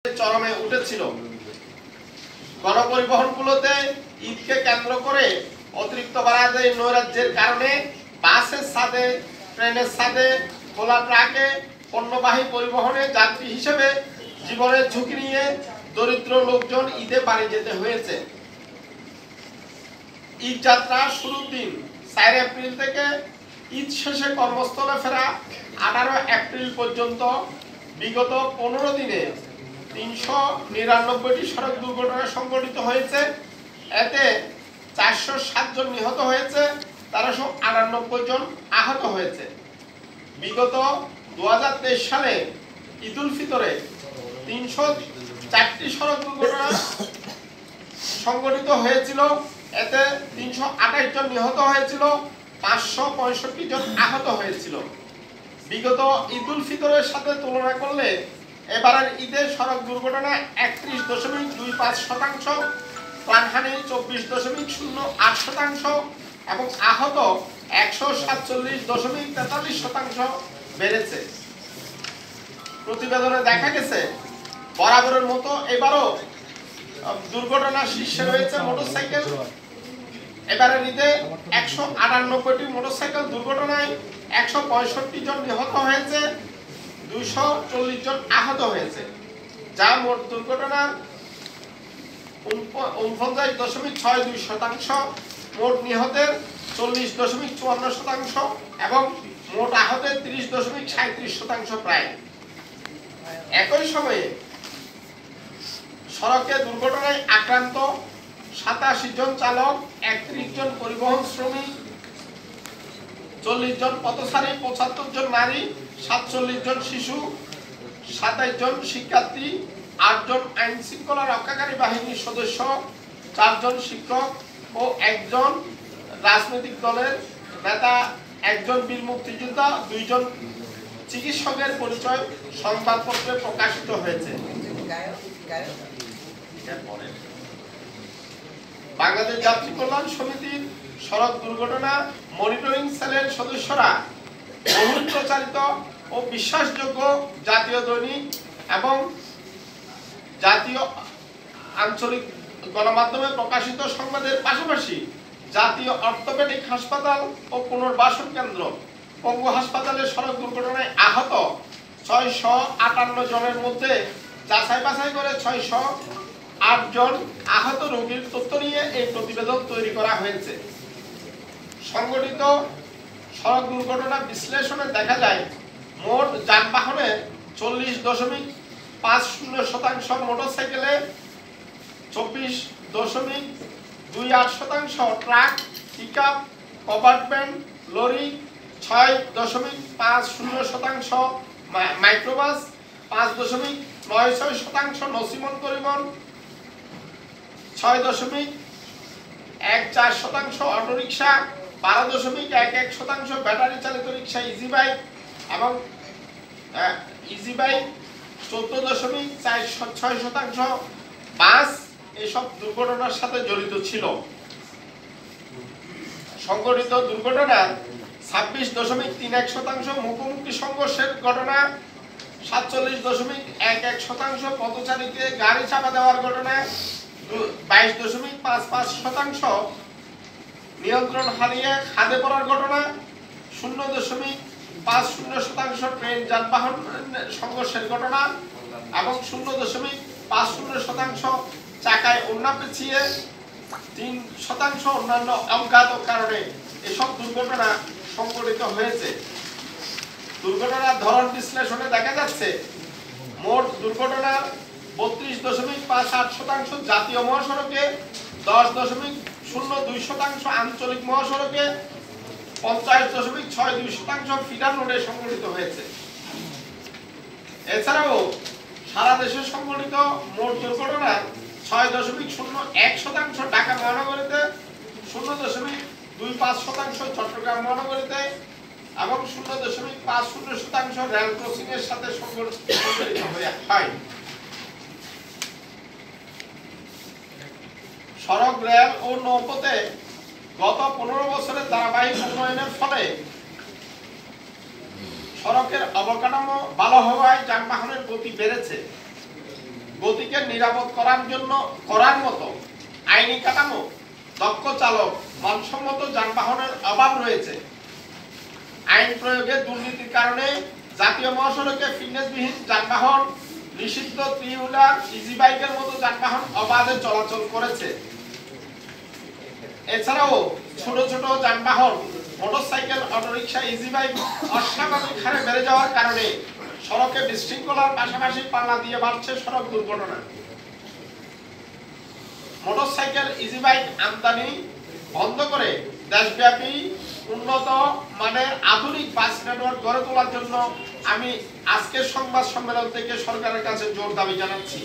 চরমে উঠেছিল। গণপরিবহনগুলোতে ঈদকে কেন্দ্র করে অতিরিক্ত ভাড়াদায়ী নৈরাজ্যের কারণে বাসের ছাদে, ট্রেনের ছাদে, খোলা ট্রাকে পণ্যবাহী পরিবহনে যাত্রী হিসেবে জীবনের ঝুঁকি নিয়ে দরিদ্র লোকজন ঈদে বাড়ি যেতে হয়েছে। ঈদ যাত্রা শুরুর দিন 4 এপ্রিল থেকে ঈদ শেষে কর্মস্থলে ফেরা 18 এপ্রিল পর্যন্ত বিগত 15 দিনে 399টি সড়ক দুর্ঘটনা সংঘটিত হয়েছে। এতে 407 জন নিহত হয়েছে, 1398 জন আহত হয়েছে। বিগত 2023 সালে ঈদুল ফিতরে 304টি সড়ক দুর্ঘটনা সংঘটিত হয়েছিল। এতে 328 জন নিহত হয়েছিল, 565 জন আহত হয়েছিল। বিগত ঈদুল ফিতরের সাথে তুলনা করলে এবারের ঈদের সড়ক দুর্ঘটনা 31.25%, প্রাণহানি 24.08% এবং আহত 147.43% বেড়েছে। প্রতিবেদনে দেখা গেছে বরাবরের মতো এবারও দুর্ঘটনার শীর্ষে রয়েছে মোটরসাইকেল। এবারের ঈদে 198টি মোটরসাইকেল দুর্ঘটনায় 165 জন নিহত হয়েছে, 240 জন আহত হয়েছে, যা মোট দুর্ঘটনার 49.62%, মোট নিহতের 40.54% এবং মোট আহতের 30.37% প্রায়। একই সময়ে সড়কে দুর্ঘটনায় আক্রান্ত 87 জন চালক, 31 জন পরিবহন শ্রমিক, 40 জন পথচারী, 75 জন নারী, 47 জন শিশু, 27 জন শিক্ষার্থী, 8 জন আইন শৃঙ্খলা রক্ষাকারী বাহিনীর সদস্য, 4 জন শিক্ষক ও 1 জন রাজনৈতিক দলের নেতা, 1 জন বীর মুক্তিযোদ্ধা, 2 জন চিকিৎসকের পরিচয় সংবাদপত্রে প্রকাশিত হয়েছে। বাংলাদেশ যাত্রী কল্যাণ সমিতির সড়ক দুর্ঘটনা মনিটরিং সেলের সদস্যরা বহুল প্রচারিত ও বিশ্বাসযোগ্য জাতীয় দৈনিক এবং জাতীয় আঞ্চলিক গণমাধ্যমে প্রকাশিত সংবাদের পাশাপাশি জাতীয় অর্থোপেডিক হাসপাতাল ও পুনর্বাসন কেন্দ্র পঙ্গু হাসপাতালের সড়ক দুর্ঘটনায় আহত 658 জনের মধ্যে যাচাই বাছাই করে 608 জন আহত রোগীর তথ্য নিয়ে এই প্রতিবেদন তৈরি করা হয়েছে। সংঘটিত সড়ক দুর্ঘটনা বিশ্লেষণে দেখা যায় মোট যানবাহনে 40.50%, মোটরসাইকেলে 24.28%, truck, pickup, covered van, lorry 6.50%, microbus 5.96%, নসিমন পরিবহন 6.14%, অটোরিকশা 12.11%, ব্যাটারি চালিত রিক্সা ইজি বাইক এবং ইজি বাইক 14.46%, বাস এসব দুর্ঘটনার সাথে জড়িত ছিল। সংঘটিত দুর্ঘটনা 26.31%, মুখোমুখি সংঘর্ষের ঘটনা 47.11%, পথচারীকে গাড়ি চাপা দেওয়ার ঘটনা 22.55%, নিয়ন্ত্রণ হারিয়ে খাদে পড়ার ঘটনা 0.50%, ট্রেন যানবাহন সংঘর্ষের ঘটনা এবং 0.50% চাকায় ওড়না পেঁচিয়ে 3% অন্যান্য অজ্ঞাত কারণে এসব দুর্ঘটনা সংঘটিত হয়েছে। দুর্ঘটনার ধরন বিশ্লেষণে দেখা যাচ্ছে মোট দুর্ঘটনার 32.58% জাতীয় মহাসড়কে, 10.02%, আঞ্চলিক মহাসড়কে, 50.62% ফিডার রোডে সংঘটিত হয়েছে। এছাড়াও সারা দেশে সংঘটিত মোট দুর্ঘটনা 6.01% ঢাকা মহানগরীতে, 0.25% চট্টগ্রাম মহানগরীতে এবং 0.50% রেল ক্রসিং এর সাথে সংঘটিত হয়। সড়ক, রেল ও নৌপথে গত 15 বছরের ধারাবাহিক উন্নয়নের ফলে সড়কের অবকাঠামো ভালো হওয়ায় যানবাহনের গতি বেড়েছে। গতিকে নিরাপদ করার মতো আইনি কাঠামো, দক্ষ চালক, মানসম্মত যানবাহনের অভাব রয়েছে। আইন প্রয়োগে দুর্নীতির কারণে জাতীয় মহাসড়কে ফিটনেসবিহীন যানবাহন, নিষিদ্ধ থ্রি হুইলার, ইজি বাইকের মতো যানবাহন অবাধে চলাচল করেছে। এছাড়াও ছোট ছোট যানবাহন, মোটরসাইকেল, অটোরিকশা, ইজি বাইক অস্বাভাবিক হারে বেড়ে যাওয়ার কারণে সড়কে বিশৃঙ্খলার পাশাপাশি পাল্লা দিয়ে বাড়ছে সড়ক দুর্ঘটনা। মোটরসাইকেল, ইজি বাইক আমদানি বন্ধ করে দেশব্যাপী উন্নত মানের আধুনিক বাস নেটওয়ার্ক গড়ে তোলার জন্য আমি আজকের সংবাদ সম্মেলন থেকে সরকারের কাছে জোর দাবি জানাচ্ছি।